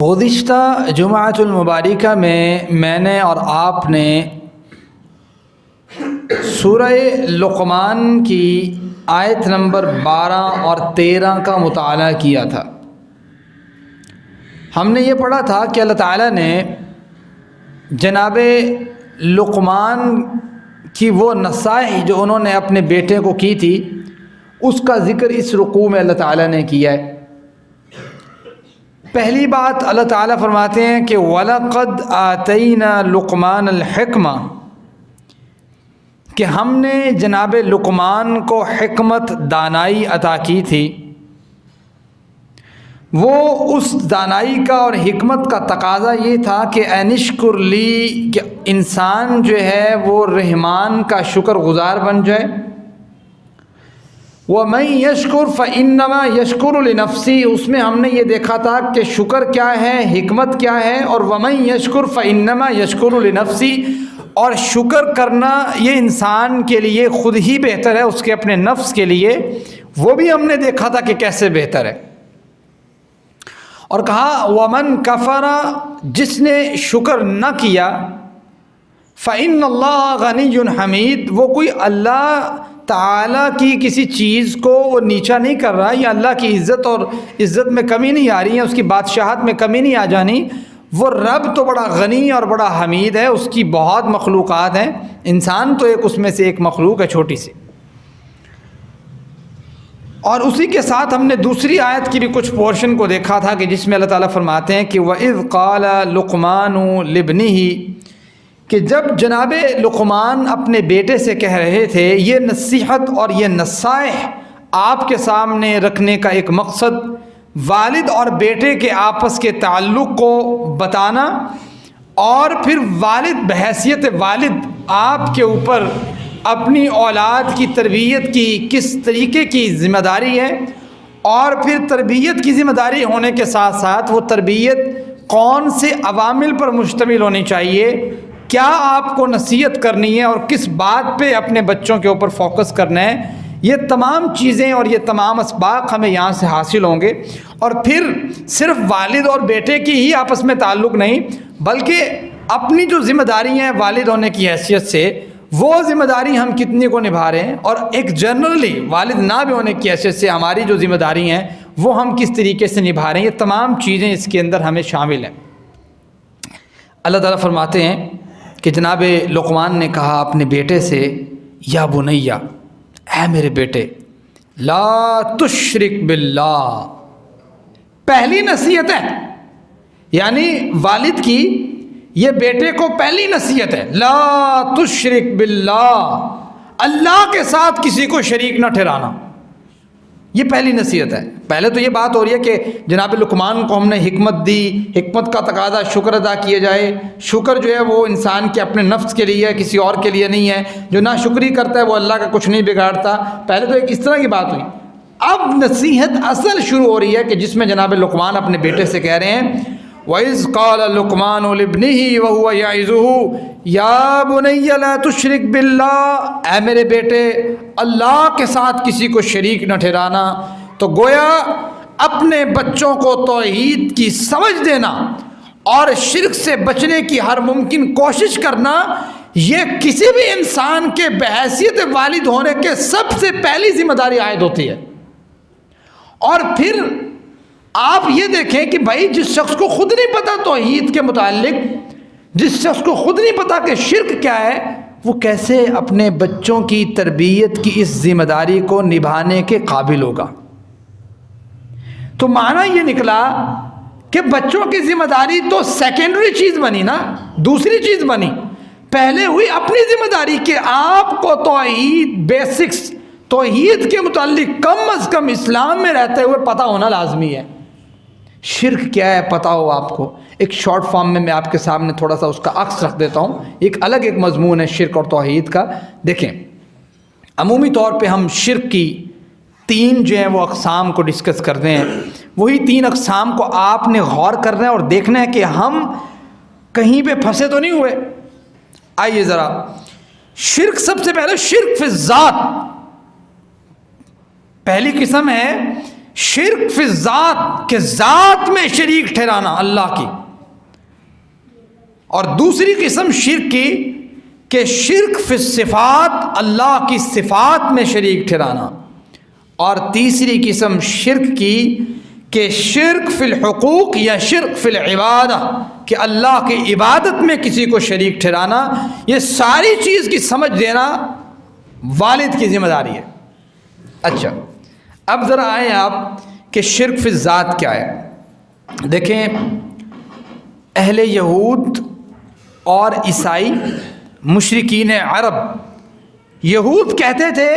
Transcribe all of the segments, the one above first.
گزشتہ جمعۃ المبارکہ میں نے اور آپ نے سورہ لقمان کی آیت نمبر 12 اور 13 کا مطالعہ کیا تھا۔ ہم نے یہ پڑھا تھا کہ اللہ تعالیٰ نے جناب لقمان کی وہ نصائح جو انہوں نے اپنے بیٹے کو کی تھی اس کا ذکر اس رکوع میں اللہ تعالیٰ نے کیا ہے۔ پہلی بات اللہ تعالیٰ فرماتے ہیں کہ وَلَقَدْ آتَيْنَا لُقْمَانَ الْحِكْمَةَ، کہ ہم نے جناب لقمان کو حکمت دانائی عطا کی تھی۔ وہ اس دانائی کا اور حکمت کا تقاضا یہ تھا کہ انشکر لی، کہ انسان جو ہے وہ رحمان کا شکر گزار بن جائے۔ وَمَن يَشْكُرْ فَإِنَّمَا يَشْكُرُ لِنَفْسِهِ، اس میں ہم نے یہ دیکھا تھا کہ شکر کیا ہے، حکمت کیا ہے، اور وَمَن يَشْكُرْ فَإِنَّمَا يَشْكُرُ لِنَفْسِهِ، اور شکر کرنا یہ انسان کے لیے خود ہی بہتر ہے، اس کے اپنے نفس کے لیے۔ وہ بھی ہم نے دیکھا تھا کہ کیسے بہتر ہے، اور کہا وَمَن كَفَرَ، جس نے شکر نہ کیا، فَإِنَّ اللَّهَ غَنِيٌّ حَمِيدٌ، وہ کوئی اللہ تعالیٰ کی کسی چیز کو وہ نیچا نہیں کر رہا، یا اللہ کی عزت میں کمی نہیں آ رہی ہے، اس کی بادشاہت میں کمی نہیں آ جانی۔ وہ رب تو بڑا غنی اور بڑا حمید ہے، اس کی بہت مخلوقات ہیں، انسان تو اس میں سے ایک مخلوق ہے چھوٹی سی۔ اور اسی کے ساتھ ہم نے دوسری آیت کی بھی کچھ پورشن کو دیکھا تھا کہ جس میں اللہ تعالیٰ فرماتے ہیں کہ وَإِذْ قَالَ لُقْمَانُ لِابْنِهِ، کہ جب جناب لقمان اپنے بیٹے سے کہہ رہے تھے، یہ نصیحت اور یہ نصائح آپ کے سامنے رکھنے کا ایک مقصد والد اور بیٹے کے آپس کے تعلق کو بتانا، اور پھر والد بحیثیت والد آپ کے اوپر اپنی اولاد کی تربیت کی کس طریقے کی ذمہ داری ہے، اور پھر تربیت کی ذمہ داری ہونے کے ساتھ ساتھ وہ تربیت کون سے عوامل پر مشتمل ہونی چاہیے، کیا آپ کو نصیحت کرنی ہے، اور کس بات پہ اپنے بچوں کے اوپر فوکس کرنا ہے۔ یہ تمام چیزیں اور یہ تمام اسباق ہمیں یہاں سے حاصل ہوں گے۔ اور پھر صرف والد اور بیٹے کی ہی آپس میں تعلق نہیں، بلکہ اپنی جو ذمہ داری ہیں والد ہونے کی حیثیت سے، وہ ذمہ داری ہم کتنی کو نبھا رہے ہیں، اور ایک جنرلی والد نہ بھی ہونے کی حیثیت سے ہماری جو ذمہ داری ہیں وہ ہم کس طریقے سے نبھا رہے ہیں۔ یہ تمام چیزیں اس کے اندر ہمیں شامل ہیں۔ اللہ تعالیٰ فرماتے ہیں کہ جناب لقمان نے کہا اپنے بیٹے سے، یا بنیا، اے میرے بیٹے، لا تشرک باللہ، پہلی نصیحت ہے، یعنی والد کی یہ بیٹے کو پہلی نصیحت ہے، لا تشرک باللہ، اللہ کے ساتھ کسی کو شریک نہ ٹھہرانا، یہ پہلی نصیحت ہے۔ پہلے تو یہ بات ہو رہی ہے کہ جناب لقمان کو ہم نے حکمت دی، حکمت کا تقاضا شکر ادا کیا جائے۔ شکر جو ہے وہ انسان کے اپنے نفس کے لیے ہے، کسی اور کے لیے نہیں ہے۔ جو ناشکری کرتا ہے وہ اللہ کا کچھ نہیں بگاڑتا۔ پہلے تو ایک اس طرح کی بات ہوئی، اب نصیحت اصل شروع ہو رہی ہے کہ جس میں جناب لقمان اپنے بیٹے سے کہہ رہے ہیں وَإِذْ قَالَ لُقْمَانُ لِابْنِهِ وَهُوَ يَعِظُهُ يَا بُنَيَّ لَا تُشْرِكْ بِاللَّهِ، اے میرے بیٹے اللہ کے ساتھ کسی کو شریک نہ ٹھہرانا۔ تو گویا اپنے بچوں کو توحید کی سمجھ دینا اور شرک سے بچنے کی ہر ممکن کوشش کرنا، یہ کسی بھی انسان کے بحیثیت والد ہونے کے سب سے پہلی ذمہ داری عائد ہوتی ہے۔ اور پھر آپ یہ دیکھیں کہ بھائی جس شخص کو خود نہیں پتا توحید کے متعلق، جس شخص کو خود نہیں پتا کہ شرک کیا ہے، وہ کیسے اپنے بچوں کی تربیت کی اس ذمہ داری کو نبھانے کے قابل ہوگا۔ تو معنی یہ نکلا کہ بچوں کی ذمہ داری تو سیکنڈری چیز بنی نا، دوسری چیز بنی۔ پہلے ہوئی اپنی ذمہ داری کہ آپ کو توحید بیسکس، توحید کے متعلق کم از کم اسلام میں رہتے ہوئے پتہ ہونا لازمی ہے۔ شرک کیا ہے پتہ ہو آپ کو۔ ایک شارٹ فارم میں آپ کے سامنے تھوڑا سا اس کا عکس رکھ دیتا ہوں، ایک الگ ایک مضمون ہے شرک اور توحید کا۔ دیکھیں عمومی طور پہ ہم شرک کی 3 جو ہیں وہ اقسام کو ڈسکس کرتے ہیں، وہی 3 اقسام کو آپ نے غور کرنا ہے اور دیکھنا ہے کہ ہم کہیں پہ پھنسے تو نہیں ہوئے۔ آئیے ذرا، شرک سب سے پہلے شرک فی الذات، پہلی قسم ہے شرک فی الذات کہ ذات میں شریک ٹھہرانا اللہ کی، اور دوسری قسم شرک کی کہ شرک فی الصفات اللہ کی صفات میں شریک ٹھہرانا، اور تیسری قسم شرک کی کہ شرک فی الحقوق یا شرک فی العبادہ کہ اللہ کی عبادت میں کسی کو شریک ٹھہرانا۔ یہ ساری چیز کی سمجھ دینا والد کی ذمہ داری ہے۔ اچھا، اب ذرا آئیں آپ کہ شرک فی الذات کیا ہے۔ دیکھیں، اہل یہود اور عیسائی مشرکین عرب، یہود کہتے تھے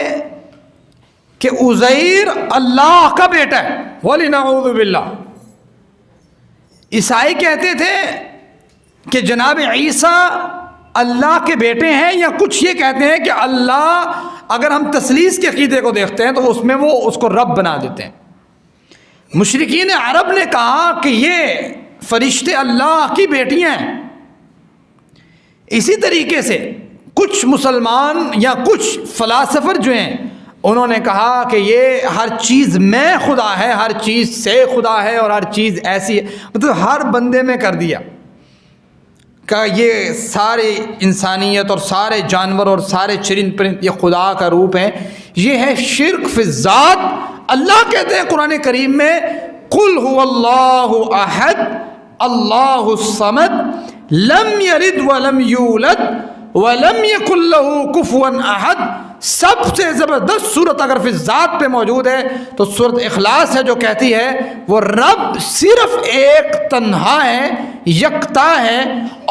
کہ عزیر اللہ کا بیٹا ہے، وَلِنَعُوذُ بِاللَّہ۔ عیسائی کہتے تھے کہ جناب عیسیٰ اللہ کے بیٹے ہیں، یا کچھ یہ کہتے ہیں کہ اللہ، اگر ہم تثلیث کے عقیدے کو دیکھتے ہیں تو اس میں وہ اس کو رب بنا دیتے ہیں۔ مشرکین عرب نے کہا کہ یہ فرشتے اللہ کی بیٹیاں ہیں۔ اسی طریقے سے کچھ مسلمان یا کچھ فلاسفر جو ہیں، انہوں نے کہا کہ یہ ہر چیز میں خدا ہے، ہر چیز سے خدا ہے، اور ہر چیز ایسی ہے، مطلب ہر بندے میں کر دیا کہ یہ سارے انسانیت اور سارے جانور اور سارے چرند پرند یہ خدا کا روپ ہے۔ یہ ہے شرک فی الذات۔ اللہ کہتے ہیں قرآن کریم میں، قل هو اللہ احد اللہ الصمد لم یلد ولم یولد ولم یکن له کفوا احد۔ سب سے زبردست صورت اگر فی الذات پہ موجود ہے تو صورت اخلاص ہے، جو کہتی ہے وہ رب صرف ایک تنہا ہے، یکتا ہے،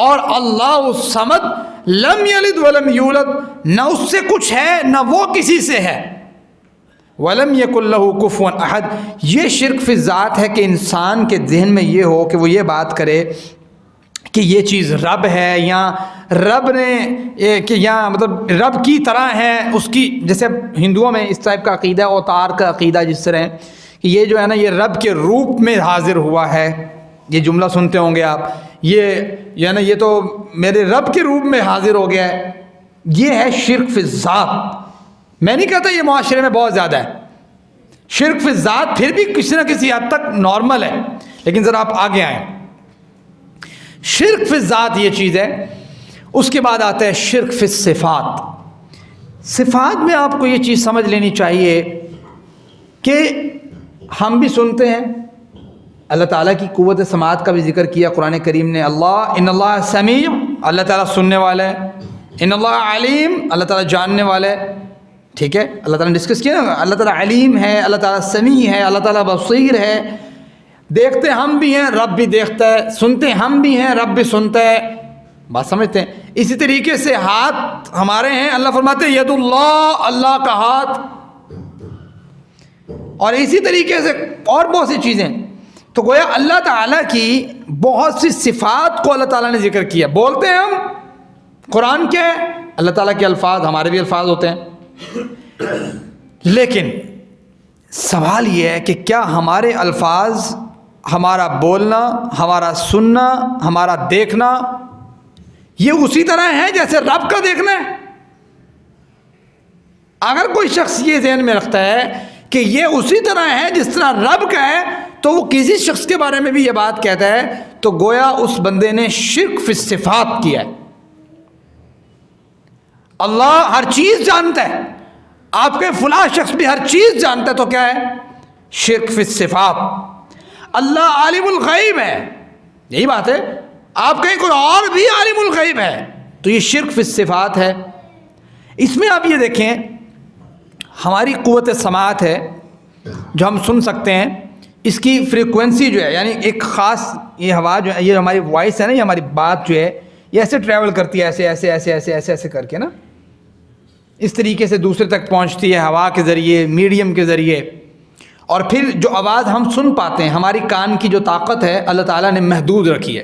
اور اللہ الصمد لم یلد ولم یولد، نہ اس سے کچھ ہے نہ وہ کسی سے ہے، ولم یکن لہ کفوا احد۔ یہ شرک فی الذات ہے کہ انسان کے ذہن میں یہ ہو کہ وہ یہ بات کرے کہ یہ چیز رب ہے، یا رب نے کہ یا مطلب رب کی طرح ہے اس کی، جیسے ہندوؤں میں اس ٹائپ کا عقیدہ، اوتار کا عقیدہ جس طرح کہ یہ جو ہے نا، یہ رب کے روپ میں حاضر ہوا ہے۔ یہ جملہ سنتے ہوں گے آپ، یہ نا یہ تو میرے رب کے روپ میں حاضر ہو گیا ہے۔ یہ ہے شرک فی الذات۔ میں نہیں کہتا یہ معاشرے میں بہت زیادہ ہے شرک فی الذات، پھر بھی کسی نہ کسی حد تک نارمل ہے، لیکن ذرا آپ آگے آئیں۔ شرک فی الذات یہ چیز ہے۔ اس کے بعد آتا ہے شرک فی الصفات۔ صفات میں آپ کو یہ چیز سمجھ لینی چاہیے کہ ہم بھی سنتے ہیں، اللہ تعالیٰ کی قوت سماعت کا بھی ذکر کیا قرآن کریم نے۔ ان اللہ سمیع، اللہ تعالیٰ سننے والا ہے۔ ان اللہ علیم، اللہ تعالیٰ جاننے والا ہے۔ ٹھیک ہے، اللہ تعالیٰ نے ڈسکس کیا نا، اللہ تعالیٰ علیم ہے، اللہ تعالیٰ سمیع ہے، اللہ تعالیٰ بصیر ہے۔ دیکھتے ہم بھی ہیں، رب بھی دیکھتا ہے، سنتے ہم بھی ہیں، رب بھی سنتا ہے۔ بات سمجھتے ہیں؟ اسی طریقے سے ہاتھ ہمارے ہیں، اللہ فرماتے ہیں ید اللہ، اللہ کا ہاتھ، اور اسی طریقے سے اور بہت سی چیزیں۔ تو گویا اللہ تعالیٰ کی بہت سی صفات کو اللہ تعالیٰ نے ذکر کیا۔ بولتے ہیں ہم، قرآن کیا ہے؟ اللہ تعالیٰ کے الفاظ، ہمارے بھی الفاظ ہوتے ہیں، لیکن سوال یہ ہے کہ کیا ہمارے الفاظ، ہمارا بولنا، ہمارا سننا، ہمارا دیکھنا یہ اسی طرح ہے جیسے رب کا دیکھنا ہے؟ اگر کوئی شخص یہ ذہن میں رکھتا ہے کہ یہ اسی طرح ہے جس طرح رب کا ہے، تو وہ کسی شخص کے بارے میں بھی یہ بات کہتا ہے، تو گویا اس بندے نے شرک فی الصفات کیا ہے۔ اللہ ہر چیز جانتا ہے، آپ کے فلاں شخص بھی ہر چیز جانتا ہے، تو کیا ہے؟ شرک فی الصفات۔ اللہ عالم الغیب ہے، یہی بات ہے، آپ کہیں کوئی اور بھی عالم الغیب ہے، تو یہ شرک فی الصفات ہے۔ اس میں آپ یہ دیکھیں، ہماری قوت سماعت ہے جو ہم سن سکتے ہیں، اس کی فریکوینسی جو ہے، یعنی ایک خاص یہ ہوا جو ہے، یہ ہماری وائس ہے نا، یہ ہماری بات جو ہے، یہ ایسے ٹریول کرتی ہے، ایسے ایسے ایسے ایسے ایسے ایسے کر کے نا، اس طریقے سے دوسرے تک پہنچتی ہے ہوا کے ذریعے، میڈیم کے ذریعے، اور پھر جو آواز ہم سن پاتے ہیں، ہماری کان کی جو طاقت ہے اللہ تعالیٰ نے محدود رکھی ہے۔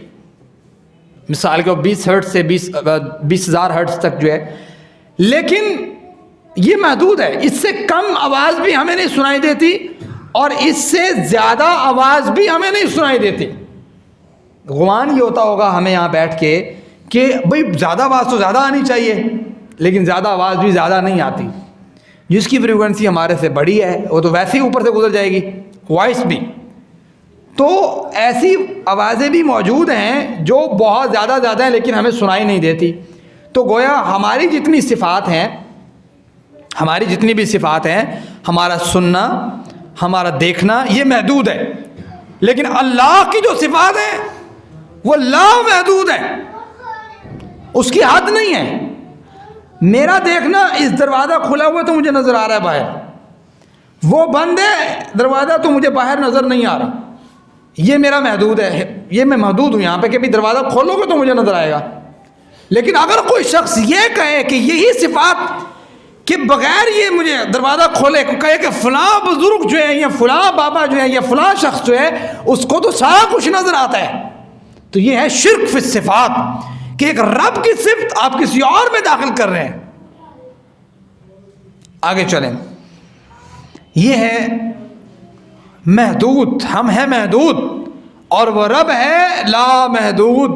مثال کے 20 ہرٹز سے 20,000 ہرٹز تک جو ہے، لیکن یہ محدود ہے، اس سے کم آواز بھی ہمیں نہیں سنائی دیتی، اور اس سے زیادہ آواز بھی ہمیں نہیں سنائی دیتی۔ گمان یہ ہوتا ہوگا ہمیں یہاں بیٹھ کے کہ بھئی زیادہ آواز تو زیادہ آنی چاہیے، لیکن زیادہ آواز بھی زیادہ نہیں آتی۔ جس کی فریکوینسی ہمارے سے بڑی ہے وہ تو ویسے ہی اوپر سے گزر جائے گی، وائس بھی. تو ایسی آوازیں بھی موجود ہیں جو بہت زیادہ ہیں لیکن ہمیں سنائی نہیں دیتی. تو گویا ہماری جتنی صفات ہیں، ہماری جتنی بھی صفات ہیں، ہمارا سننا، ہمارا دیکھنا، یہ محدود ہے. لیکن اللہ کی جو صفات ہیں وہ لامحدود ہے، اس کی حد نہیں ہے. میرا دیکھنا، اس دروازہ کھلا ہوا تو مجھے نظر آ رہا ہے باہر، وہ بند ہے دروازہ تو مجھے باہر نظر نہیں آ رہا. یہ میرا محدود ہے، یہ میں محدود ہوں یہاں پہ کہ بھی دروازہ کھولو گے تو مجھے نظر آئے گا. لیکن اگر کوئی شخص یہ کہے کہ یہی صفات کہ بغیر یہ مجھے دروازہ کھولے، کہے کہ فلاں بزرگ جو ہے یا فلاں بابا جو ہے یا فلاں شخص جو ہے اس کو تو سارا کچھ نظر آتا ہے، تو یہ ہے شرک فی الصفات، کہ ایک رب کی صفت آپ کسی اور میں داخل کر رہے ہیں. آگے چلیں. یہ ہے محدود، ہم ہیں محدود اور وہ رب ہے لا محدود.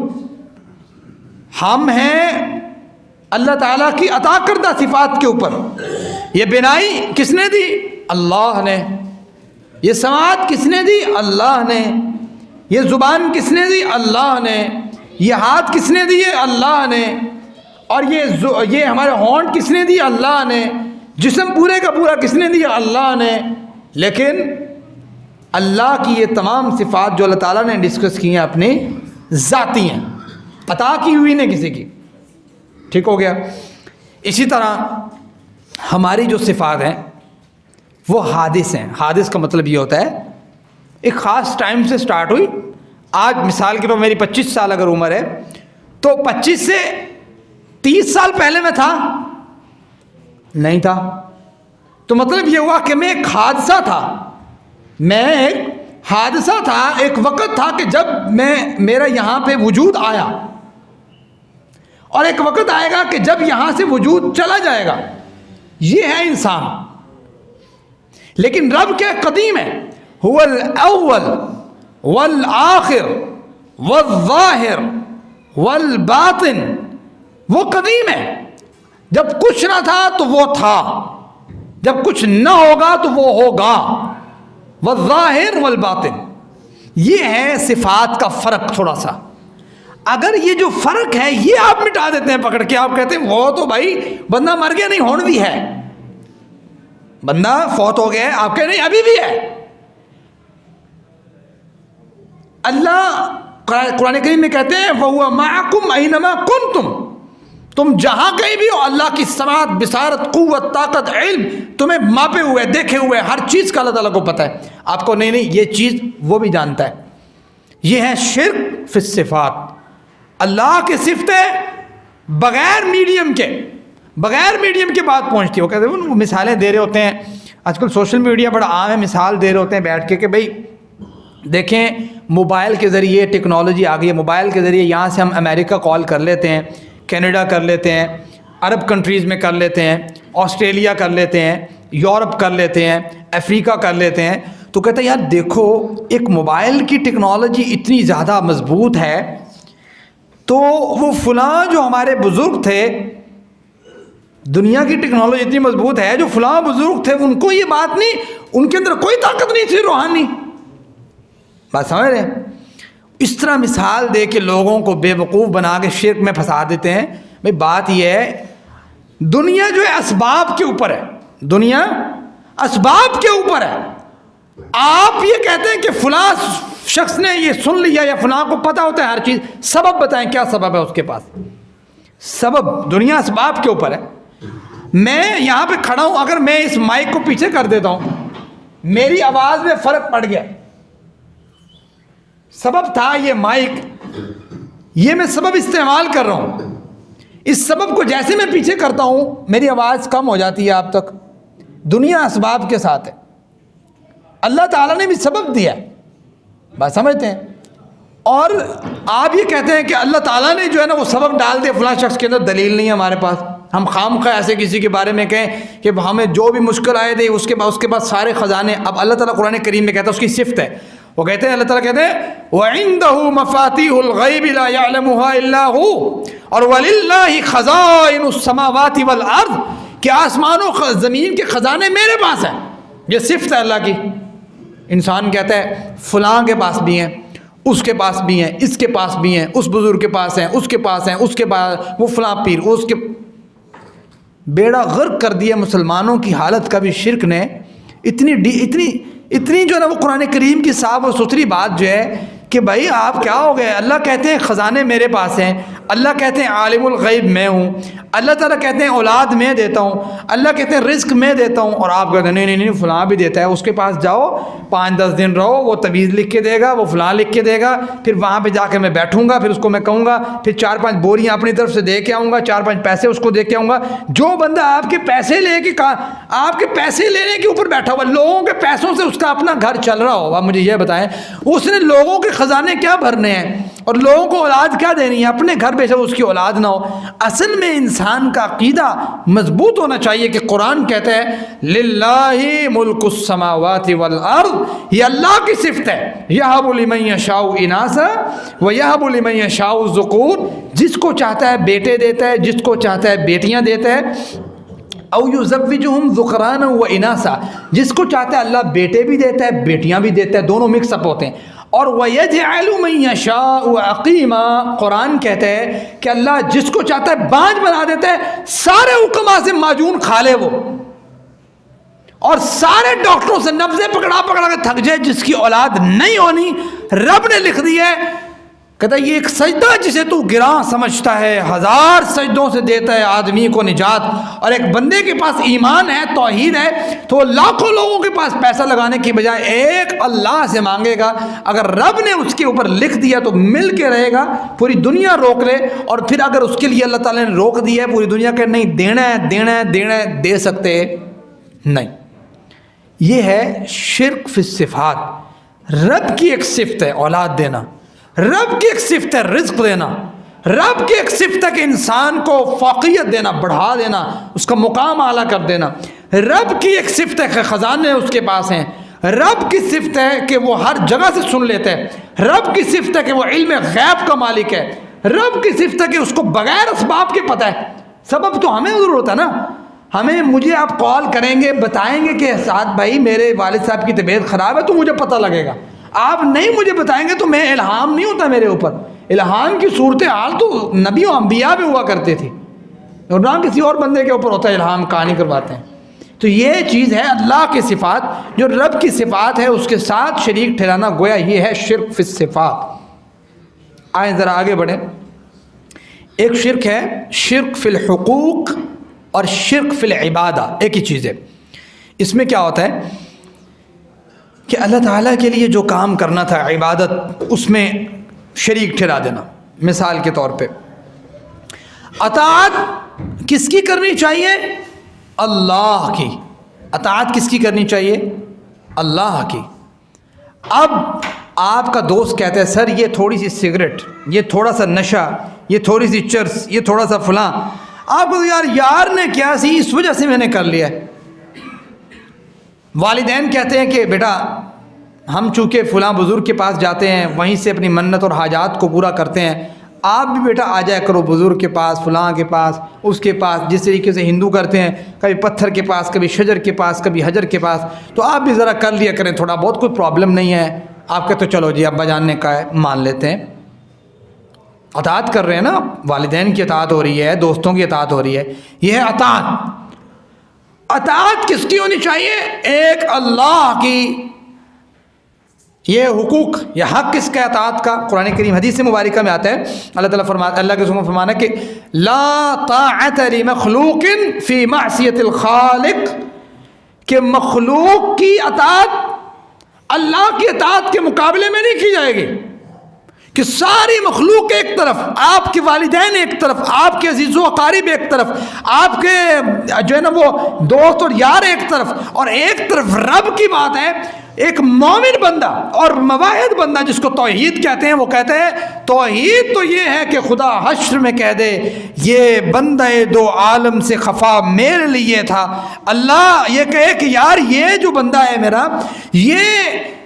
ہم ہیں اللہ تعالیٰ کی عطا کردہ صفات کے اوپر. یہ بینائی کس نے دی؟ اللہ نے. یہ سماعت کس نے دی؟ اللہ نے. یہ زبان کس نے دی؟ اللہ نے. یہ ہاتھ کس نے دیے؟ اللہ نے. اور یہ ہمارے ہونٹ کس نے دی؟ اللہ نے. جسم پورے کا پورا کس نے دیا؟ اللہ نے. لیکن اللہ کی یہ تمام صفات جو اللہ تعالیٰ نے ڈسکس کی ہیں اپنی ذاتی ہیں، عطا کی ہوئی نہیں کسی کی. ٹھیک ہو گیا. اسی طرح ہماری جو صفات ہیں وہ حادث ہیں. حادث کا مطلب یہ ہوتا ہے ایک خاص ٹائم سے سٹارٹ ہوئی. آج مثال کے طور میری 25 سال اگر عمر ہے تو 25 سے 30 سال پہلے میں تھا نہیں تھا. تو مطلب یہ ہوا کہ میں ایک حادثہ تھا، میں ایک حادثہ تھا، ایک وقت تھا کہ جب میرا یہاں پہ وجود آیا، اور ایک وقت آئے گا کہ جب یہاں سے وجود چلا جائے گا. یہ ہے انسان. لیکن رب کیا قدیم ہے، هو الاول والآخر والظاہر والباطن. وہ قدیم ہے، جب کچھ نہ تھا تو وہ تھا، جب کچھ نہ ہوگا تو وہ ہوگا. والظاہر والباطن. یہ ہے صفات کا فرق تھوڑا سا. اگر یہ جو فرق ہے یہ آپ مٹا دیتے ہیں پکڑ کے، آپ کہتے ہیں وہ تو بھائی بندہ مر گیا، نہیں ہون بھی ہے، بندہ فوت ہو گیا ہے، آپ کہتے نہیں ابھی بھی ہے. اللہ قرآن کریم میں کہتے ہیں وَهُوَ مَعَكُمْ أَيْنَمَا كُنْتُمْ. تم جہاں کہیں بھی ہو، اللہ کی سماعت، بصارت، قوت، طاقت، علم تمہیں ماپے ہوئے، دیکھے ہوئے، ہر چیز کا اللہ تعالیٰ کو پتہ ہے. آپ کو نہیں یہ چیز وہ بھی جانتا ہے. یہ ہے شرک فی الصفات. اللہ کی صفتیں بغیر میڈیم کے بات پہنچتی ہے. وہ کہتے ہیں وہ مثالیں دے رہے ہوتے ہیں، آج کل سوشل میڈیا بڑا عام ہے، مثال دے رہے ہوتے ہیں بیٹھ کے کہ بھئی دیکھیں موبائل کے ذریعے ٹیکنالوجی آ گئی ہے، موبائل کے ذریعے یہاں سے ہم امریکہ کال کر لیتے ہیں، کینیڈا کر لیتے ہیں، عرب کنٹریز میں کر لیتے ہیں، آسٹریلیا کر لیتے ہیں، یورپ کر لیتے ہیں، افریقہ کر لیتے ہیں. تو کہتے ہیں یار دیکھو ایک موبائل کی ٹیکنالوجی اتنی زیادہ مضبوط ہے، تو وہ فلاں جو ہمارے بزرگ تھے، دنیا کی ٹیکنالوجی اتنی مضبوط ہے، جو فلاں بزرگ تھے ان کو یہ بات نہیں، ان کے اندر کوئی طاقت نہیں تھی روحانی. بات سمجھ رہے ہیں؟ اس طرح مثال دے کے لوگوں کو بے وقوف بنا کے شرک میں پھنسا دیتے ہیں. بھئی بات یہ ہے دنیا جو ہے اسباب کے اوپر ہے، دنیا اسباب کے اوپر ہے. آپ یہ کہتے ہیں کہ فلاں شخص نے یہ سن لیا یا فلاں کو پتہ ہوتا ہے ہر چیز. سبب بتائیں کیا سبب ہے اس کے پاس؟ سبب دنیا اسباب کے اوپر ہے. میں یہاں پہ کھڑا ہوں، اگر میں اس مائک کو پیچھے کر دیتا ہوں میری آواز میں فرق پڑ گیا، سبب تھا یہ مائک، یہ میں سبب استعمال کر رہا ہوں. اس سبب کو جیسے میں پیچھے کرتا ہوں میری آواز کم ہو جاتی ہے آپ تک. دنیا اسباب کے ساتھ ہے، اللہ تعالیٰ نے بھی سبب دیا ہے، بات سمجھتے ہیں. اور آپ یہ کہتے ہیں کہ اللہ تعالیٰ نے جو ہے نا وہ سبب ڈال دیا فلاں شخص کے اندر. دلیل نہیں ہے ہمارے پاس. ہم خام خواہ ایسے کسی کے بارے میں کہیں کہ ہمیں جو بھی مشکل آئے تھے اس کے بعد سارے خزانے. اب اللہ تعالیٰ قرآن کریم میں کہتا ہے، اس کی صفت ہے، وہ کہتے ہیں اللہ تعالیٰ کہتے ہیں وَعِندَهُ مَفَاتِيحُ الْغَيْبِ لَا يَعْلَمُهَا إِلَّا هُوَ اور وَلِلَّهِ خَزَائِنُ السَّمَاوَاتِ وَالْأَرْضِ کہ آسمان و زمین کے خزانے میرے پاس ہیں. یہ صفت ہے اللہ کی. انسان کہتا ہے فلاں کے پاس بھی ہیں، اس کے پاس بھی ہیں، اس کے پاس بھی ہیں، اس بزرگ کے پاس ہیں، اس کے پاس ہیں، اس کے پاس وہ فلاں پیر، اس کے بیڑا غرق کر دیا مسلمانوں کی حالت کا بھی شرک نے. اتنی جو ہے نا وہ قرآن کریم کی صاف اور ستھری بات جو ہے کہ بھائی آپ کیا ہو گئے. اللہ کہتے ہیں خزانے میرے پاس ہیں، اللہ کہتے ہیں عالم الغیب میں ہوں، اللہ تعالیٰ کہتے ہیں اولاد میں دیتا ہوں، اللہ کہتے ہیں رزق میں دیتا ہوں، اور آپ کہتے ہیں نہیں نہیں نہیں فلاں بھی دیتا ہے. اس کے پاس جاؤ 5-10 دن رہو، وہ تعویذ لکھ کے دے گا، وہ فلاں لکھ کے دے گا، پھر وہاں پہ جا کے میں بیٹھوں گا، پھر اس کو میں کہوں گا، پھر 4-5 بوریاں اپنی طرف سے دے کے آؤں گا، 4-5 پیسے اس کو دے کے آؤں گا. جو بندہ آپ کے پیسے لے کے آپ کے پیسے لینے کے اوپر بیٹھا ہوا، لوگوں کے پیسوں سے اس کا اپنا گھر چل رہا ہو، آپ مجھے یہ بتائیں اس نے لوگوں کے خزانے کیا بھرنے ہیں اور لوگوں کو اولاد کیا دینی ہے؟ اپنے گھر بے شک اس کی اولاد نہ ہو. اصل میں انسان کا عقیدہ مضبوط ہونا چاہیے کہ قرآن کہتا ہے للہ ملک السماوات والارض، یہ اللہ کی صفت ہے. یہب لمن یشاء اناثا ویہب لمن یشاء الذکور، جس کو چاہتا ہے بیٹے دیتا ہے، جس کو چاہتا ہے بیٹیاں دیتا ہے. او یزوجہم ذکرانا و اناثا، جس کو چاہتا ہے اللہ بیٹے بھی دیتا ہے بیٹیاں بھی دیتا ہے، دونوں مکس اپ ہوتے ہیں. اور وَيَجْعَلُ مَن يَشَاءُ عَقِيمًا، قرآن کہتا ہے کہ اللہ جس کو چاہتا ہے بانج بنا دیتا ہے، سارے حکماں سے معجون کھا لے وہ، اور سارے ڈاکٹروں سے نبضیں پکڑا پکڑا کے تھک جائے، جس کی اولاد نہیں ہونی رب نے لکھ دی ہے. کہتا ہے یہ ایک سجدہ جسے تو گراں سمجھتا ہے 1000 سجدوں سے دیتا ہے آدمی کو نجات. اور ایک بندے کے پاس ایمان ہے، توحید ہے، تو وہ لاکھوں لوگوں کے پاس پیسہ لگانے کی بجائے ایک اللہ سے مانگے گا. اگر رب نے اس کے اوپر لکھ دیا تو مل کے رہے گا، پوری دنیا روک لے. اور پھر اگر اس کے لیے اللہ تعالیٰ نے روک دیا ہے پوری دنیا کہ نہیں دینا ہے دینا ہے دینا ہے، دے سکتے نہیں. یہ ہے شرک فی الصفات. رب کی ایک صفت ہے اولاد دینا، رب کی ایک صفت ہے رزق دینا، رب کی ایک صفت ہے کہ انسان کو فوقیت دینا، بڑھا دینا، اس کا مقام اعلیٰ کر دینا. رب کی ایک صفت ہے کہ خزانے اس کے پاس ہیں. رب کی صفت ہے کہ وہ ہر جگہ سے سن لیتا ہے. رب کی صفت ہے کہ وہ علم غیب کا مالک ہے. رب کی صفت ہے کہ اس کو بغیر اسباب کے پتہ ہے. سبب تو ہمیں ضرورت ہے نا، مجھے آپ کال کریں گے بتائیں گے کہ سعد بھائی میرے والد صاحب کی طبیعت خراب ہے تو مجھے پتہ لگے گا. آپ نہیں مجھے بتائیں گے تو میں الہام نہیں ہوتا میرے اوپر. الہام کی صورتحال تو نبی و انبیاء بھی ہوا کرتے تھے، اور نہ کسی اور بندے کے اوپر ہوتا ہے الہام، کہانی کرواتے ہیں. تو یہ چیز ہے اللہ کی صفات، جو رب کی صفات ہے اس کے ساتھ شریک ٹھہرانا، گویا یہ ہے شرک فی الصفات. آئیں ذرا آگے بڑھیں. ایک شرک ہے شرک فی الحقوق اور شرک فی العبادہ، ایک ہی چیز ہے. اس میں کیا ہوتا ہے کہ اللہ تعالیٰ کے لیے جو کام کرنا تھا عبادت، اس میں شریک ٹھہرا دینا. مثال کے طور پہ اطاعت کس کی کرنی چاہیے؟ اللہ کی. اطاعت کس کی کرنی چاہیے؟ اللہ کی. اب آپ کا دوست کہتا ہے سر یہ تھوڑی سی سگریٹ، یہ تھوڑا سا نشہ، یہ تھوڑی سی چرس، یہ تھوڑا سا فلاں، آپ کو یار نے کیا سی اس وجہ سے میں نے کر لیا ہے. والدین کہتے ہیں کہ بیٹا ہم چونکہ فلاں بزرگ کے پاس جاتے ہیں، وہیں سے اپنی منت اور حاجات کو پورا کرتے ہیں، آپ بھی بیٹا آ جایا کرو بزرگ کے پاس، فلاں کے پاس، اس کے پاس. جس طریقے سے ہندو کرتے ہیں کبھی پتھر کے پاس، کبھی شجر کے پاس، کبھی حجر کے پاس، تو آپ بھی ذرا کر لیا کریں تھوڑا بہت، کوئی پرابلم نہیں ہے. آپ کہتے تو چلو جی ابا جان نے کہا ہے مان لیتے ہیں. اطاعت کر رہے ہیں نا، والدین کی اطاعت ہو رہی ہے، دوستوں کی اطاعت ہو رہی ہے. یہ ہے اطاعت. اطاعت کس کی ہونی چاہیے؟ ایک اللہ کی. یہ حقوق، یہ حق کس کا اطاعت کا؟ قرآن کریم حدیث مبارکہ میں آتا ہے، اللہ تعالیٰ فرماتا ہے، اللہ کے رسول فرمانا کہ لا طاعت لمخلوق فی معصیت الخالق، کہ مخلوق کی اطاعت اللہ کی اطاعت کے مقابلے میں نہیں کی جائے گی. کہ ساری مخلوق ایک طرف، آپ کے والدین ایک طرف، آپ کے عزیز و اقارب ایک طرف، آپ کے جو ہے نا وہ دوست اور یار ایک طرف، اور ایک طرف رب کی بات ہے. ایک مومن بندہ اور موحد بندہ جس کو توحید کہتے ہیں، وہ کہتے ہیں توحید تو یہ ہے کہ خدا حشر میں کہہ دے یہ بندہ دو عالم سے خفا میرے لیے تھا. اللہ یہ کہے کہ یار یہ جو بندہ ہے میرا، یہ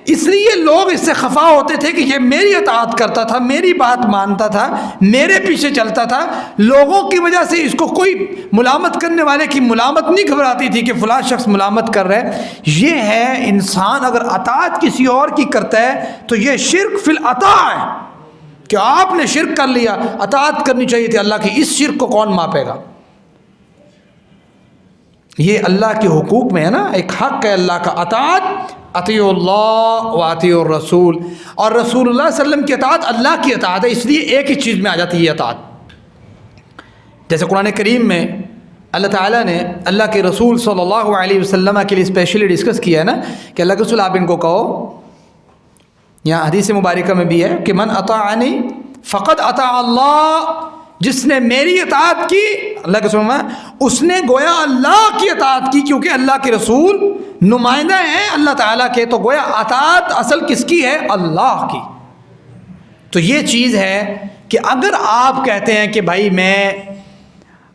اس لیے لوگ اس سے خفا ہوتے تھے کہ یہ میری اطاعت کرتا تھا، میری بات مانتا تھا، میرے پیچھے چلتا تھا. لوگوں کی وجہ سے اس کو کوئی ملامت کرنے والے کی ملامت نہیں گھبراتی تھی کہ فلاں شخص ملامت کر رہا ہے. یہ ہے انسان اگر اطاعت کسی اور کی کرتا ہے تو یہ شرک فی العطاء ہے کہ آپ نے شرک کر لیا. اطاعت کرنی چاہیے تھی اللہ کی، اس شرک کو کون ماپے گا؟ یہ اللہ کے حقوق میں ہے نا، ایک حق ہے اللہ کا، اطاعت اطیعوا اللہ و اطیعوا الرسول، اور رسول اللہ صلی اللہ علیہ وسلم کی اطاعت اللہ کی اطاعت ہے. اس لیے ایک ہی چیز میں آ جاتی ہے یہ اطاعت. جیسے قرآن کریم میں اللہ تعالیٰ نے اللہ کے رسول صلی اللہ علیہ وسلم کے لیے اسپیشلی ڈسکس کیا ہے نا کہ اللہ کے رسول آپ ان کو کہو، یہاں حدیث مبارکہ میں بھی ہے کہ من اطاعنی فقد اطاع اللہ، جس نے میری اطاعت کی، اللہ کے رسول اس نے گویا اللہ کی اطاعت کی، کیونکہ اللہ کے رسول نمائندہ ہیں اللہ تعالیٰ کے، تو گویا اطاعت اصل کس کی ہے؟ اللہ کی. تو یہ چیز ہے کہ اگر آپ کہتے ہیں کہ بھائی میں،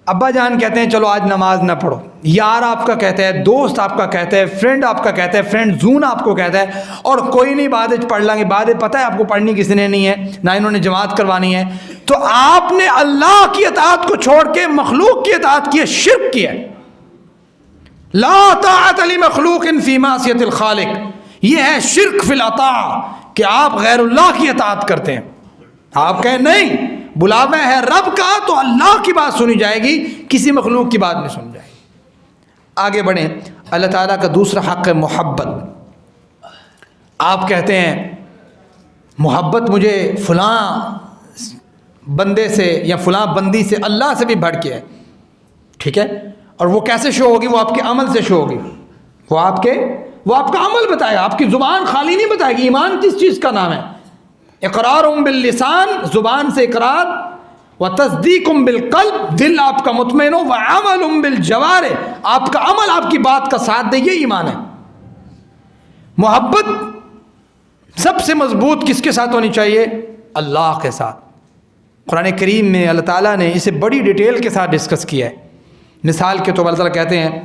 ابا جان کہتے ہیں چلو آج نماز نہ پڑھو، یار آپ کا کہتا ہے، دوست آپ کا کہتا ہے، فرینڈ آپ کا کہتا ہے، فرینڈ زون آپ کو کہتا ہے، اور کوئی نہیں بعد پڑھ لیں گے، بعد پتہ ہے آپ کو پڑھنی کسی نے نہیں ہے، نہ انہوں نے جماعت کروانی ہے، تو آپ نے اللہ کی اطاعت کو چھوڑ کے مخلوق کی اطاعت کی ہے، شرک کیا ہے. لا طاعت لمخلوق فی معصیۃ الخالق، یہ ہے شرک فی العطاء کہ آپ غیر اللہ کی اطاعت کرتے ہیں. آپ کہیں نہیں، بلاوا ہے رب کا تو اللہ کی بات سنی جائے گی، کسی مخلوق کی بات نہیں سنی جائے گی. آگے بڑھیں. اللہ تعالیٰ کا دوسرا حق ہے محبت. آپ کہتے ہیں محبت مجھے فلاں بندے سے یا فلاں بندی سے اللہ سے بھی بڑھ کے ہے، ٹھیک ہے، اور وہ کیسے شو ہوگی؟ وہ آپ کے عمل سے شو ہوگی، وہ آپ کا عمل بتائے گا، آپ کی زبان خالی نہیں بتائے گی. ایمان کس چیز کا نام ہے؟ اقرار باللسان، زبان سے اقرار، و تصدیق بالقلب، دل آپ کا مطمئن ہو، و عمل بالجوارح، آپ کا عمل آپ کی بات کا ساتھ دے، یہ ایمان ہے. محبت سب سے مضبوط کس کے ساتھ ہونی چاہیے؟ اللہ کے ساتھ. قرآن کریم میں اللہ تعالیٰ نے اسے بڑی ڈیٹیل کے ساتھ ڈسکس کیا ہے. مثال کے طور پر اللہ تعالیٰ کہتے ہیں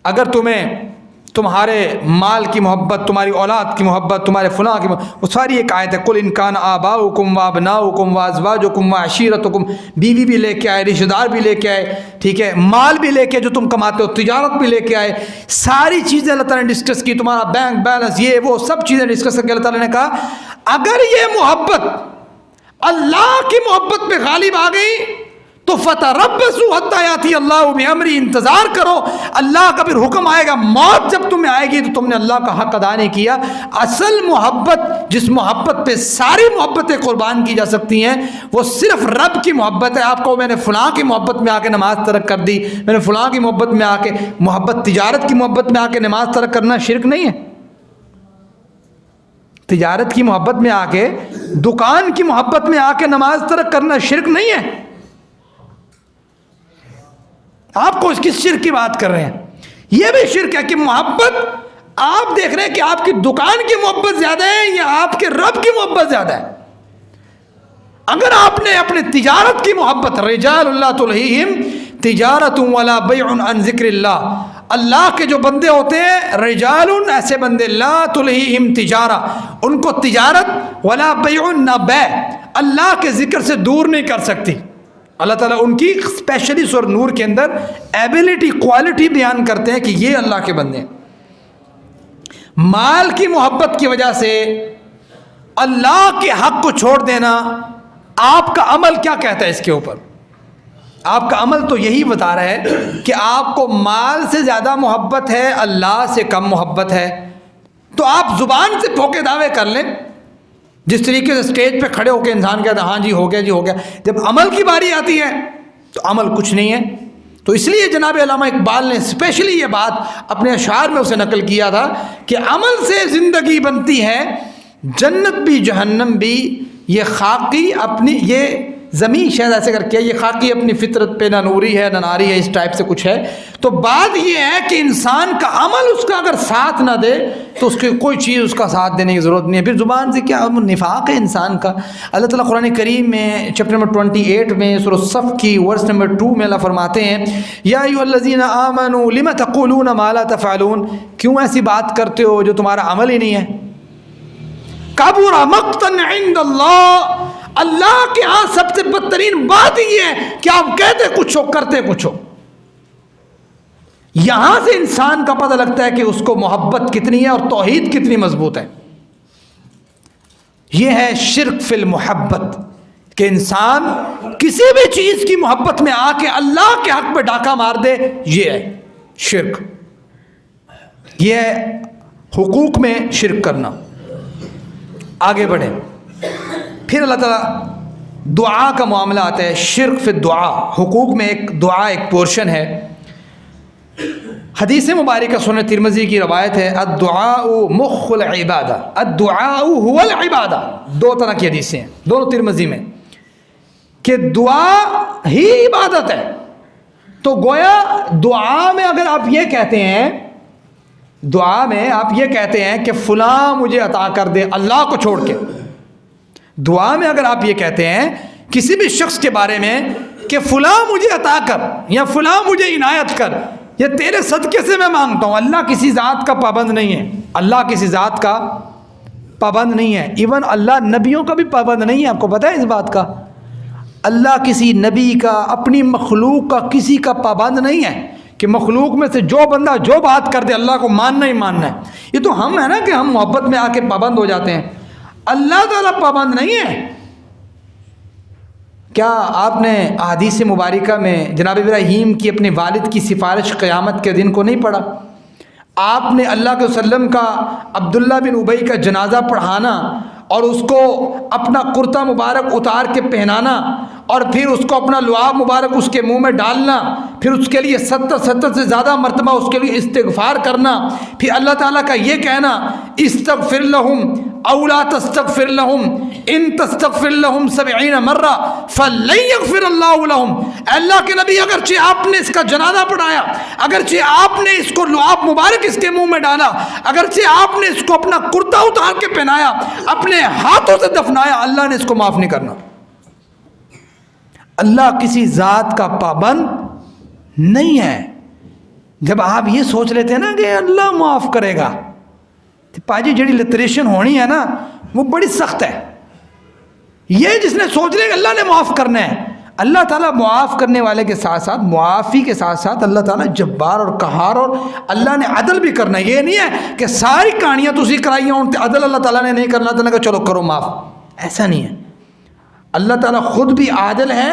اگر تمہیں تمہارے مال کی محبت، تمہاری اولاد کی محبت، تمہارے فلاں کی محبت، وہ ساری ایک آیت ہے، قل ان کان آباؤکم و ابناؤکم و ازواجکم و عشیرتکم، بیوی بھی لے کے آئے، رشتہ دار بھی لے کے آئے، ٹھیک ہے، مال بھی لے کے جو تم کماتے ہو، تجارت بھی لے کے آئے، ساری چیزیں اللہ تعالیٰ نے ڈسکس کی، تمہارا بینک بیلنس، یہ وہ سب چیزیں ڈسکس کر کے اللہ تعالیٰ نے کہا اگر یہ محبت اللہ کی محبت پہ غالب آ گئی تو فتربصوا حتی یاتی اللہ بامرہ، انتظار کرو، اللہ کا پھر حکم آئے گا، موت جب تمہیں آئے گی تو تم نے اللہ کا حق ادا نہیں کیا. اصل محبت، جس محبت پہ ساری محبتیں قربان کی جا سکتی ہیں، وہ صرف رب کی محبت ہے. آپ کو میں نے فلاں کی محبت میں آ کے نماز ترک کر دی، میں نے فلاں کی محبت میں آ کے، محبت تجارت کی محبت میں آ کے نماز ترک کرنا شرک نہیں ہے. تجارت کی محبت میں آ کے، دکان کی محبت میں آ کے نماز ترک کرنا شرک نہیں ہے. آپ کو اس کس شرک کی بات کر رہے ہیں؟ یہ بھی شرک ہے کہ محبت، آپ دیکھ رہے ہیں کہ آپ کی دکان کی محبت زیادہ ہے یا آپ کے رب کی محبت زیادہ ہے. اگر آپ نے اپنے تجارت کی محبت، رجال اللہ تلہیہم تجارت ولا بیع عن ذکر اللہ، اللہ کے جو بندے ہوتے ہیں رجال، ایسے بندے، لا تلہیہم تجارہ، ان کو تجارت، ولا بیع، نہ بیع، اللہ کے ذکر سے دور نہیں کر سکتی. اللہ تعالیٰ ان کی اسپیشلی سورہ نور کے اندر ایبلٹی، کوالٹی بیان کرتے ہیں کہ یہ اللہ کے بندے ہیں. مال کی محبت کی وجہ سے اللہ کے حق کو چھوڑ دینا، آپ کا عمل کیا کہتا ہے اس کے اوپر؟ آپ کا عمل تو یہی بتا رہا ہے کہ آپ کو مال سے زیادہ محبت ہے، اللہ سے کم محبت ہے. تو آپ زبان سے پھوکے دعوے کر لیں، جس طریقے سے اسٹیج پہ کھڑے ہو کے انسان کہتا ہے ہاں جی ہو گیا جی ہو گیا، جب عمل کی باری آتی ہے تو عمل کچھ نہیں ہے. تو اس لیے جناب علامہ اقبال نے اسپیشلی یہ بات اپنے اشعار میں اسے نقل کیا تھا کہ عمل سے زندگی بنتی ہے، جنت بھی جہنم بھی، یہ خاکی اپنی، یہ زمین شاید ایسے کر کے، یہ خاکی اپنی فطرت پہ نہ نوری ہے نہ ناری ہے، اس ٹائپ سے کچھ ہے. تو بات یہ ہے کہ انسان کا عمل اس کا اگر ساتھ نہ دے تو اس کی کوئی چیز اس کا ساتھ دینے کی ضرورت نہیں ہے. پھر زبان سے کیا نفاق ہے انسان کا. اللہ تعالیٰ قرآن کریم میں چیپٹر نمبر 28 میں سورہ الصف کی ورس نمبر 2 میں اللہ فرماتے ہیں یا ایھا الذین آمنوا لم تقولون ما لا تفعلون، کیوں ایسی بات کرتے ہو جو تمہارا عمل ہی نہیں ہے. کبر مقتن عند اللہ، اللہ کے ہاں سب سے بدترین بات یہ ہے کہ آپ کہتے کچھ ہو کرتے کچھ ہو۔ یہاں سے انسان کا پتہ لگتا ہے کہ اس کو محبت کتنی ہے اور توحید کتنی مضبوط ہے۔ یہ ہے شرک فی المحبت، کہ انسان کسی بھی چیز کی محبت میں آ کے اللہ کے حق پہ ڈاکہ مار دے، یہ ہے شرک، یہ ہے حقوق میں شرک کرنا۔ آگے بڑھیں، پھر اللہ تعالیٰ دعا کا معاملہ آتا ہے، شرک فی الدعا، حقوق میں ایک دعا ایک پورشن ہے۔ حدیث مبارکہ سنن ترمذی کی روایت ہے، الدعاء مخ العبادہ، الدعاء هو العبادہ، دو طرح کی حدیثیں ہیں دونوں ترمذی میں، کہ دعا ہی عبادت ہے۔ تو گویا دعا میں اگر آپ یہ کہتے ہیں، دعا میں آپ یہ کہتے ہیں کہ فلاں مجھے عطا کر دے اللہ کو چھوڑ کے، دعا میں اگر آپ یہ کہتے ہیں کسی بھی شخص کے بارے میں کہ فلاں مجھے عطا کر یا فلاں مجھے عنایت کر، یہ تیرے صدقے سے میں مانگتا ہوں، اللہ کسی ذات کا پابند نہیں ہے، اللہ کسی ذات کا پابند نہیں ہے، ایون اللہ نبیوں کا بھی پابند نہیں ہے۔ آپ کو پتہ ہے اس بات کا؟ اللہ کسی نبی کا، اپنی مخلوق کا کسی کا پابند نہیں ہے کہ مخلوق میں سے جو بندہ جو بات کر دے اللہ کو ماننا ہی ماننا ہے۔ یہ تو ہم ہے نا کہ ہم محبت میں آ کے پابند ہو جاتے ہیں، اللہ تعالیٰ پابند نہیں ہے۔ کیا آپ نے احادیث مبارکہ میں جناب ابراہیم کی اپنے والد کی سفارش قیامت کے دن کو نہیں پڑھا؟ آپ نے اللہ کے وسلم کا عبداللہ بن ابی کا جنازہ پڑھانا اور اس کو اپنا کرتا مبارک اتار کے پہنانا اور پھر اس کو اپنا لعاب مبارک اس کے منہ میں ڈالنا، پھر اس کے لیے 70 سے زیادہ مرتبہ اس کے لیے استغفار کرنا، پھر اللہ تعالیٰ کا یہ کہنا استغفر لہم او لا تستغفر لہم ان تستغفر لہم 70 مرہ فلن یغفر اللہ لہم۔ اللہ کے نبی اگرچہ آپ نے اس کا جنازہ پڑھایا، اگرچہ آپ نے اس کو لعاب مبارک اس کے منہ میں ڈالا، اگرچہ آپ نے اس کو اپنا کرتا اتار کے پہنایا، اپنے ہاتھوں سے دفنایا، اللہ نے اس کو معاف نہیں کرنا۔ اللہ کسی ذات کا پابند نہیں ہے۔ جب آپ یہ سوچ لیتے ہیں نا کہ اللہ معاف کرے گا، تو پاجی جڑی لٹریشن ہونی ہے نا وہ بڑی سخت ہے۔ یہ جس نے سوچ لیا کہ اللہ نے معاف کرنا ہے، اللہ تعالیٰ معاف کرنے والے کے ساتھ ساتھ، معافی کے ساتھ ساتھ اللہ تعالیٰ جبار اور قہار، اور اللہ نے عدل بھی کرنا ہے۔ یہ نہیں ہے کہ ساری کہانیاں تسی کرائی ہوں عدل اللہ تعالیٰ نے نہیں کرنا، تو کہ چلو کرو معاف، ایسا نہیں ہے۔ اللہ تعالیٰ خود بھی عادل ہے،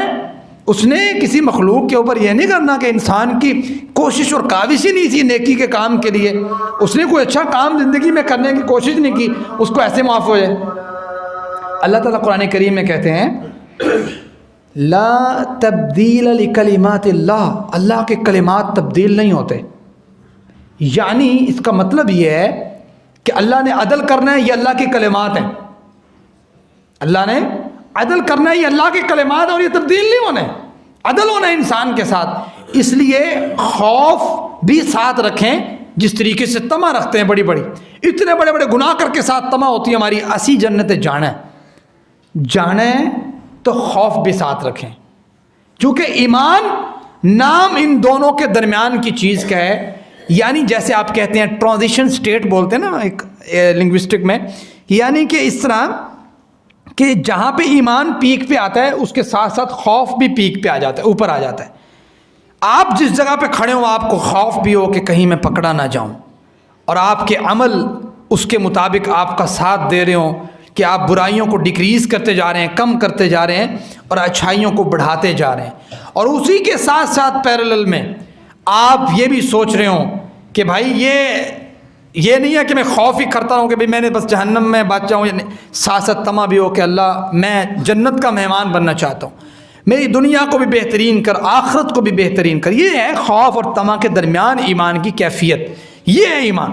اس نے کسی مخلوق کے اوپر یہ نہیں کرنا کہ انسان کی کوشش اور کاوش ہی نہیں تھی نیکی کے کام کے لیے، اس نے کوئی اچھا کام زندگی میں کرنے کی کوشش نہیں کی، اس کو ایسے معاف ہو جائے۔ اللہ تعالیٰ قرآن کریم میں کہتے ہیں لا تبدیل لکلمات اللہ، اللہ کے کلمات تبدیل نہیں ہوتے۔ یعنی اس کا مطلب یہ ہے کہ اللہ نے عدل کرنا ہے، یہ اللہ کے کلمات ہیں، اللہ نے عدل کرنا ہے، یہ اللہ کے کلمات، اور یہ تبدیل نہیں ہونے، عدل ہونا ہے انسان کے ساتھ۔ اس لیے خوف بھی ساتھ رکھیں، جس طریقے سے طمع رکھتے ہیں بڑی بڑی، اتنے بڑے بڑے گناہ کر کے ساتھ طمع ہوتی ہے ہماری، اسی جنت جانا ہے تو خوف بھی ساتھ رکھیں، چونکہ ایمان نام ان دونوں کے درمیان کی چیز کا ہے۔ یعنی جیسے آپ کہتے ہیں ٹرانزیشن سٹیٹ بولتے ہیں نا ایک لنگوسٹک میں، یعنی کہ اس طرح کہ جہاں پہ ایمان پیک پہ آتا ہے اس کے ساتھ ساتھ خوف بھی پیک پہ آ جاتا ہے، اوپر آ جاتا ہے۔ آپ جس جگہ پہ کھڑے ہو آپ کو خوف بھی ہو کہ کہیں میں پکڑا نہ جاؤں، اور آپ کے عمل اس کے مطابق آپ کا ساتھ دے رہے ہوں کہ آپ برائیوں کو ڈکریز کرتے جا رہے ہیں، کم کرتے جا رہے ہیں، اور اچھائیوں کو بڑھاتے جا رہے ہیں، اور اسی کے ساتھ ساتھ پیرلل میں آپ یہ بھی سوچ رہے ہوں کہ بھائی یہ نہیں ہے کہ میں خوف ہی کرتا ہوں کہ بھائی میں نے بس جہنم میں بچ جاؤں، ساتھ ساتھ طمع بھی ہو کہ اللہ میں جنت کا مہمان بننا چاہتا ہوں، میری دنیا کو بھی بہترین کر، آخرت کو بھی بہترین کر۔ یہ ہے خوف اور طمع کے درمیان ایمان کی کیفیت، یہ ہے ایمان۔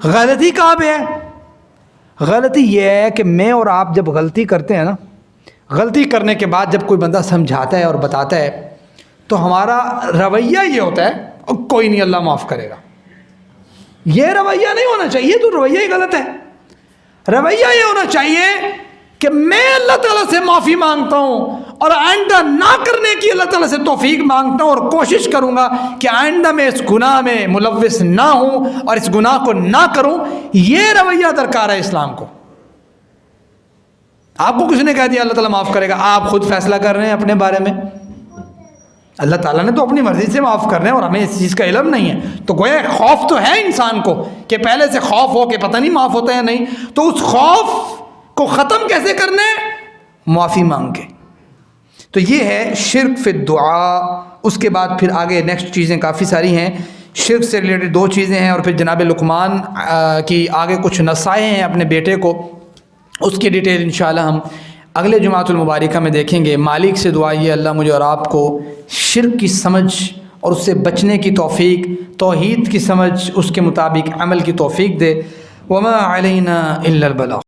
غلطی کہاں پہ ہے؟ غلطی یہ ہے کہ میں اور آپ جب غلطی کرتے ہیں نا، غلطی کرنے کے بعد جب کوئی بندہ سمجھاتا ہے اور بتاتا ہے تو ہمارا رویہ یہ ہوتا ہے کوئی نہیں اللہ معاف کرے گا۔ یہ رویہ نہیں ہونا چاہیے، تو رویہ ہی غلط ہے۔ رویہ یہ ہونا چاہیے کہ میں اللہ تعالیٰ سے معافی مانگتا ہوں اور آئندہ نہ کرنے کی اللہ تعالیٰ سے توفیق مانگتا ہوں اور کوشش کروں گا کہ آئندہ میں اس گناہ میں ملوث نہ ہوں اور اس گناہ کو نہ کروں. یہ رویہ درکار ہے اسلام کو. آپ کو کس نے کہہ دیا اللہ تعالیٰ معاف کرے گا؟ آپ خود فیصلہ کر رہے ہیں اپنے بارے میں. اللہ تعالیٰ نے تو اپنی مرضی سے معاف کرنے اور ہمیں اس چیز کا علم نہیں ہے. تو گویا خوف تو ہے انسان کو کہ پہلے سے خوف ہو کہ پتہ نہیں معاف ہوتا ہے یا نہیں. تو اس خوف کو ختم کیسے کرنا ہے؟ معافی مانگ کے. تو یہ ہے شرک فی الدعاء. اس کے بعد پھر آگے نیکسٹ چیزیں کافی ساری ہیں. شرک سے ریلیٹڈ 2 چیزیں ہیں اور پھر جناب لقمان کی آگے کچھ نصائح ہیں اپنے بیٹے کو. اس کی ڈیٹیل انشاءاللہ ہم اگلے جمعۃ المبارکہ میں دیکھیں گے. مالک سے دعا یہ اللہ مجھے اور آپ کو شرک کی سمجھ اور اس سے بچنے کی توفیق, توحید کی سمجھ, اس کے مطابق عمل کی توفیق دے. وما علینا الا البلاغ.